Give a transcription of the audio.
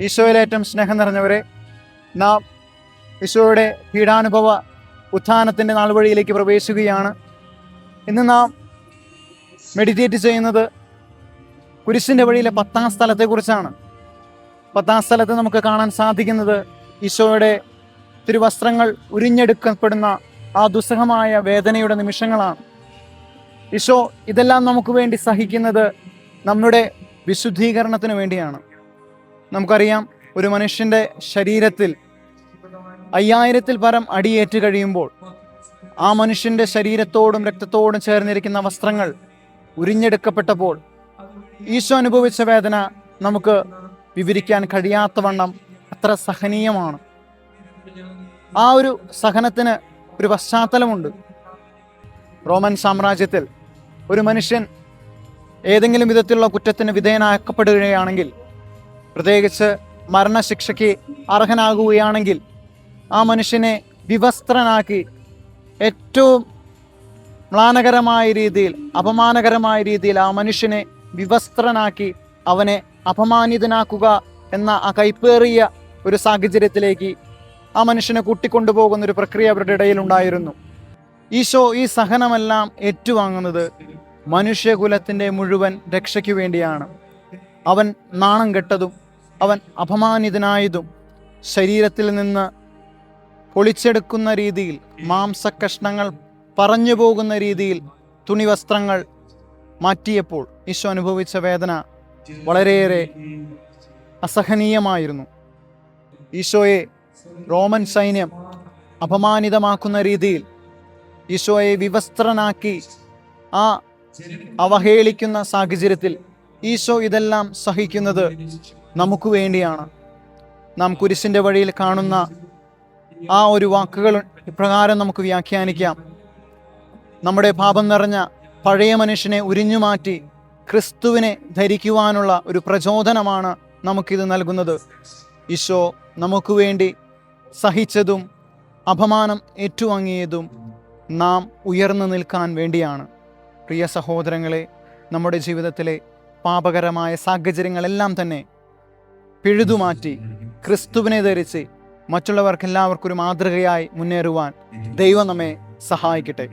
ഈശോയിലേറ്റവും സ്നേഹം നിറഞ്ഞവരെ, നാം ഈശോയുടെ പീഡാനുഭവ ഉത്ഥാനത്തിൻ്റെ നാൾവഴിയിലേക്ക് പ്രവേശിക്കുകയാണ്. ഇന്ന് നാം മെഡിറ്റേറ്റ് ചെയ്യുന്നത് കുരിശിൻ്റെ വഴിയിലെ 10-ാം സ്ഥലത്തെക്കുറിച്ചാണ്. 10-ാം സ്ഥലത്ത് നമുക്ക് കാണാൻ സാധിക്കുന്നത് ഈശോയുടെ തിരുവസ്ത്രങ്ങൾ ഉരിഞ്ഞെടുക്കപ്പെടുന്ന ആ ദുസ്സഹമായ വേദനയുടെ നിമിഷങ്ങളാണ്. ഈശോ ഇതെല്ലാം നമുക്ക് വേണ്ടി സഹിക്കുന്നത് നമ്മുടെ വിശുദ്ധീകരണത്തിന് വേണ്ടിയാണ്. നമുക്കറിയാം, ഒരു മനുഷ്യൻ്റെ ശരീരത്തിൽ 5000-ൽ പരം അടിയേറ്റ് കഴിയുമ്പോൾ ആ മനുഷ്യൻ്റെ ശരീരത്തോടും രക്തത്തോടും ചേർന്നിരിക്കുന്ന വസ്ത്രങ്ങൾ ഉരിഞ്ഞെടുക്കപ്പെട്ടപ്പോൾ ഈശോ അനുഭവിച്ച വേദന നമുക്ക് വിവരിക്കാൻ കഴിയാത്തവണ്ണം അത്ര സഹനീയമാണ്. ആ ഒരു സഹനത്തിന് ഒരു പശ്ചാത്തലമുണ്ട്. റോമൻ സാമ്രാജ്യത്തിൽ ഒരു മനുഷ്യൻ ഏതെങ്കിലും വിധത്തിലുള്ള കുറ്റത്തിന് വിധേയനാക്കപ്പെടുകയാണെങ്കിൽ, പ്രത്യേകിച്ച് മരണശിക്ഷയ്ക്ക് അർഹനാകുകയാണെങ്കിൽ, ആ മനുഷ്യനെ വിവസ്ത്രനാക്കി ഏറ്റവും മ്ലാനകരമായ രീതിയിൽ, അപമാനകരമായ രീതിയിൽ ആ മനുഷ്യനെ വിവസ്ത്രനാക്കി അവനെ അപമാനിതനാക്കുക എന്ന ആ കൈപ്പേറിയ ഒരു സാഹചര്യത്തിലേക്ക് ആ മനുഷ്യനെ കൂട്ടിക്കൊണ്ടുപോകുന്ന ഒരു പ്രക്രിയ അവരുടെ ഇടയിൽ ഉണ്ടായിരുന്നു. ഈശോ ഈ സഹനമെല്ലാം ഏറ്റുവാങ്ങുന്നത് മനുഷ്യകുലത്തിൻ്റെ മുഴുവൻ രക്ഷയ്ക്കു വേണ്ടിയാണ്. അവൻ നാണം കെട്ടതും അവൻ അപമാനിതനായതും ശരീരത്തിൽ നിന്ന് പൊളിച്ചെടുക്കുന്ന രീതിയിൽ, മാംസകഷ്ണങ്ങൾ പറഞ്ഞു പോകുന്ന രീതിയിൽ തുണിവസ്ത്രങ്ങൾ മാറ്റിയപ്പോൾ ഈശോ അനുഭവിച്ച വേദന വളരെയേറെ അസഹനീയമായിരുന്നു. ഈശോയെ റോമൻ സൈന്യം അപമാനിതമാക്കുന്ന രീതിയിൽ ഈശോയെ വിവസ്ത്രനാക്കി ആ അവഹേളിക്കുന്ന സാഹചര്യത്തിൽ ഈശോ ഇതെല്ലാം സഹിക്കുന്നത് നമുക്ക് വേണ്ടിയാണ്. നാം കുരിശിൻ്റെ വഴിയിൽ കാണുന്ന ആ ഒരു വാക്കുകൾ ഇപ്രകാരം നമുക്ക് വ്യാഖ്യാനിക്കാം: നമ്മുടെ പാപം നിറഞ്ഞ പഴയ മനുഷ്യനെ ഉരിഞ്ഞുമാറ്റി ക്രിസ്തുവിനെ ധരിക്കുവാനുള്ള ഒരു പ്രചോദനമാണ് നമുക്കിത് നൽകുന്നത്. ഈശോ നമുക്ക് വേണ്ടി സഹിച്ചതും അപമാനം ഏറ്റുവാങ്ങിയതും നാം ഉയർന്നു നിൽക്കാൻ വേണ്ടിയാണ്. പ്രിയ സഹോദരങ്ങളെ, നമ്മുടെ ജീവിതത്തിലെ പാപകരമായ സാഹചര്യങ്ങളെല്ലാം തന്നെ പിഴുതുമാറ്റി ക്രിസ്തുവിനെ ധരിച്ച് മറ്റുള്ളവർക്കെല്ലാവർക്കും ഒരു മാതൃകയായി മുന്നേറുവാൻ ദൈവം നമ്മെ സഹായിക്കട്ടെ.